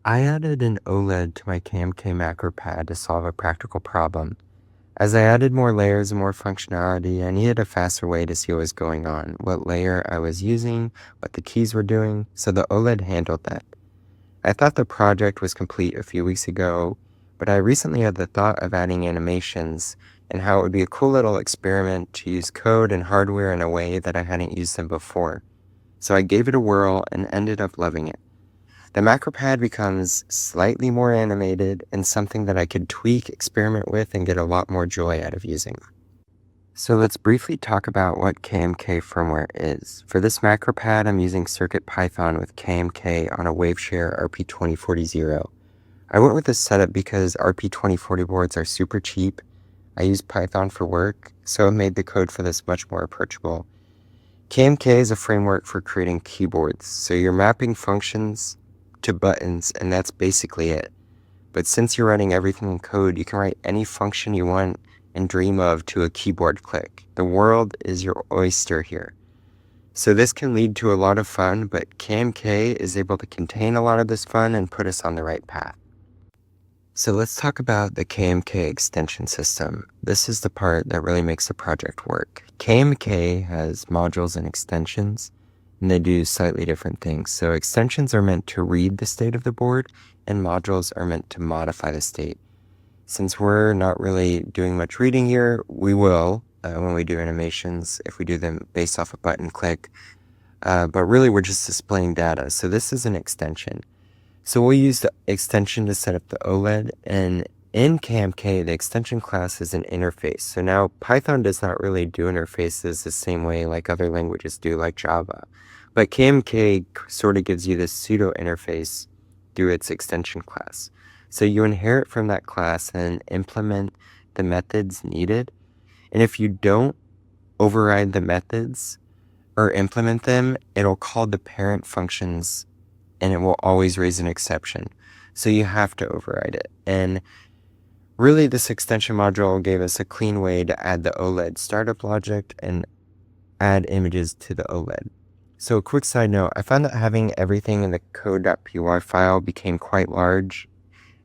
I added an OLED to my KMK Macropad to solve a practical problem. As I added more layers and more functionality, I needed a faster way to see what was going on, what layer I was using, what the keys were doing, so the OLED handled that. I thought the project was complete a few weeks ago, but I recently had the thought of adding animations and how it would be a cool little experiment to use code and hardware in a way that I hadn't used them before. So I gave it a whirl and ended up loving it. The Macropad becomes slightly more animated and something that I could tweak, experiment with, and get a lot more joy out of using. So let's briefly talk about what KMK firmware is. For this Macropad, I'm using CircuitPython with KMK on a Waveshare RP2040. I went with this setup because RP2040 boards are super cheap. I use Python for work, so it made the code for this much more approachable. KMK is a framework for creating keyboards, so you're mapping functions to buttons, and that's basically it. But since you're running everything in code, you can write any function you want and dream of to a keyboard click. The world is your oyster here. So this can lead to a lot of fun, but KMK is able to contain a lot of this fun and put us on the right path. So let's talk about the KMK extension system. This is the part that really makes the project work. KMK has modules and extensions, and they do slightly different things. So extensions are meant to read the state of the board, and modules are meant to modify the state. Since we're not really doing much reading here, we will when we do animations, if we do them based off a button click. But really, we're just displaying data. So this is an extension. So we'll use the extension to set up the OLED, and in KMK, the extension class is an interface. So now Python does not really do interfaces the same way like other languages do, like Java. But KMK sort of gives you this pseudo interface through its extension class. So you inherit from that class and implement the methods needed. And if you don't override the methods or implement them, it'll call the parent functions and it will always raise an exception. So you have to override it. And really, this extension module gave us a clean way to add the OLED startup logic and add images to the OLED. So a quick side note, I found that having everything in the code.py file became quite large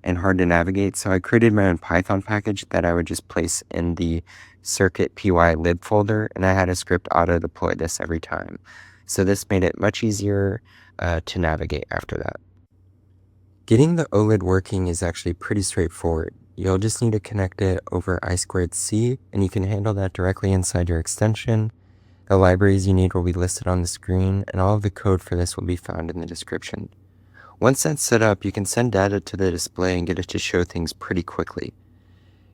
and hard to navigate, so I created my own Python package that I would just place in the CircuitPy lib folder, and I had a script auto-deploy this every time. So this made it much easier to navigate after that. Getting the OLED working is actually pretty straightforward. You'll just need to connect it over I2C, and you can handle that directly inside your extension. The libraries you need will be listed on the screen, and all of the code for this will be found in the description. Once that's set up, you can send data to the display and get it to show things pretty quickly.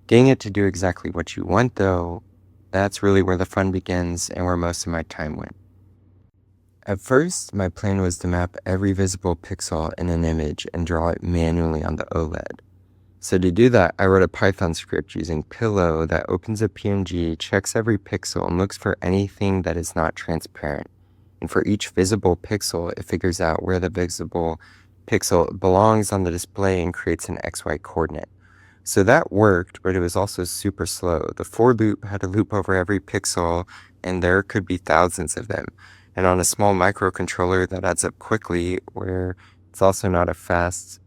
Getting it to do exactly what you want, though, that's really where the fun begins and where most of my time went. At first, my plan was to map every visible pixel in an image and draw it manually on the OLED. So to do that, I wrote a Python script using Pillow that opens a PNG, checks every pixel, and looks for anything that is not transparent. And for each visible pixel, it figures out where the visible pixel belongs on the display and creates an XY coordinate. So that worked, but it was also super slow. The for loop had to loop over every pixel, and there could be thousands of them. And on a small microcontroller, that adds up quickly, where it's also not a fast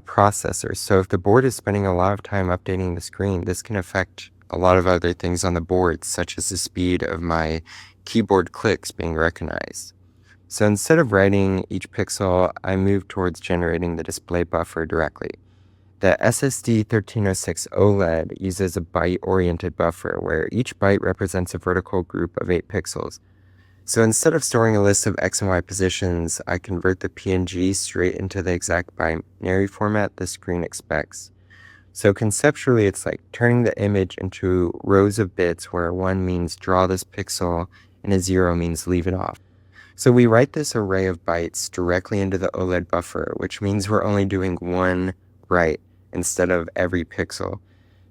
processor. So if the board is spending a lot of time updating the screen, this can affect a lot of other things on the board, such as the speed of my keyboard clicks being recognized. So instead of writing each pixel, I moved towards generating the display buffer directly. The SSD1306 OLED uses a byte-oriented buffer, where each byte represents a vertical group of 8 pixels. So instead of storing a list of X and Y positions, I convert the PNG straight into the exact binary format the screen expects. So conceptually, it's like turning the image into rows of bits where 1 means draw this pixel and a 0 means leave it off. So we write this array of bytes directly into the OLED buffer, which means we're only doing one write instead of every pixel.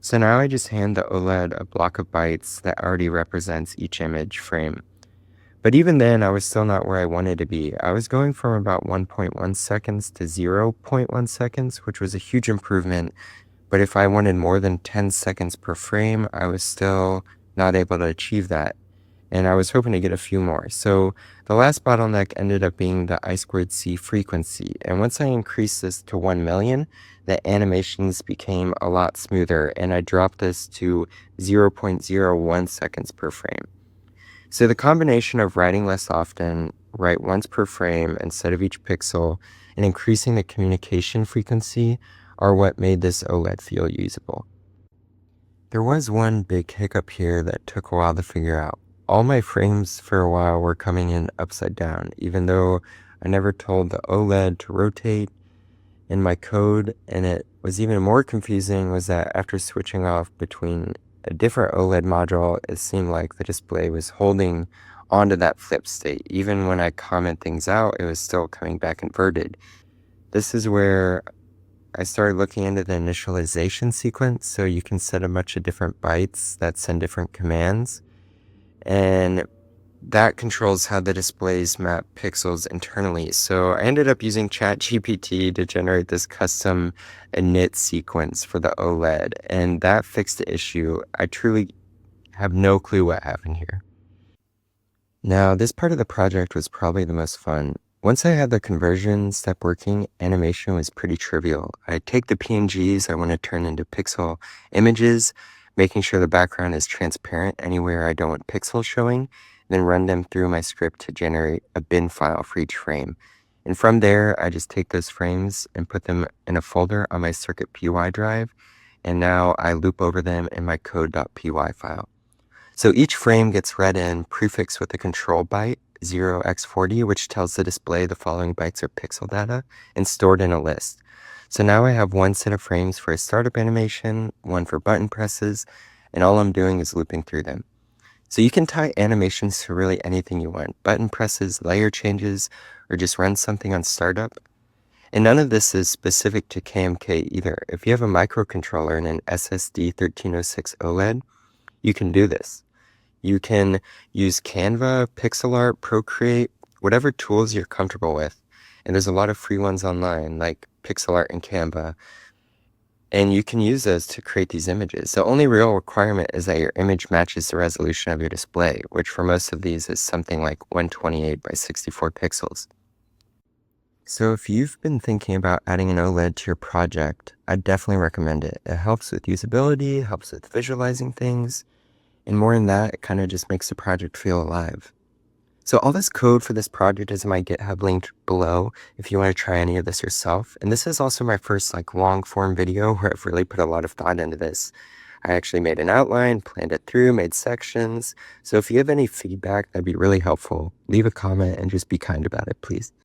So now I just hand the OLED a block of bytes that already represents each image frame. But even then, I was still not where I wanted to be. I was going from about 1.1 seconds to 0.1 seconds, which was a huge improvement. But if I wanted more than 10 seconds per frame, I was still not able to achieve that. and I was hoping to get a few more. So the last bottleneck ended up being the I2C frequency, and once I increased this to 1 million, the animations became a lot smoother, and I dropped this to 0.01 seconds per frame. So the combination of writing less often, write once per frame instead of each pixel, and increasing the communication frequency are what made this OLED feel usable. There was one big hiccup here that took a while to figure out. All my frames for a while were coming in upside down, even though I never told the OLED to rotate in my code, and it was even more confusing was that after switching off between a different OLED module, it seemed like the display was holding onto that flip state. Even when I comment things out, it was still coming back inverted. This is where I started looking into the initialization sequence, so you can set a bunch of different bytes that send different commands, and that controls how the displays map pixels internally. So I ended up using ChatGPT to generate this custom init sequence for the OLED, and that fixed the issue. I truly have no clue what happened here. Now, this part of the project was probably the most fun. Once I had the conversion step working, animation was pretty trivial. I take the PNGs I want to turn into pixel images, making sure the background is transparent anywhere I don't want pixels showing, then run them through my script to generate a bin file for each frame. And from there, I just take those frames and put them in a folder on my CircuitPy drive, and now I loop over them in my code.py file. So each frame gets read in, prefixed with a control byte, 0x40, which tells the display the following bytes are pixel data, and stored in a list. So now I have one set of frames for a startup animation, one for button presses, and all I'm doing is looping through them. So you can tie animations to really anything you want, button presses, layer changes, or just run something on startup. And none of this is specific to KMK either. If you have a microcontroller and an SSD1306 OLED, you can do this. You can use Canva, pixel art, Procreate, whatever tools you're comfortable with. And there's a lot of free ones online like pixel art and Canva. And you can use those to create these images. The only real requirement is that your image matches the resolution of your display, which for most of these is something like 128 by 64 pixels. So if you've been thinking about adding an OLED to your project, I definitely recommend it. It helps with usability, helps with visualizing things, and more than that, it kind of just makes the project feel alive. So all this code for this project is in my GitHub linked below if you want to try any of this yourself. And this is also my first long form video where I've really put a lot of thought into this. I actually made an outline, planned it through, made sections. So if you have any feedback, that'd be really helpful. Leave a comment and just be kind about it, please.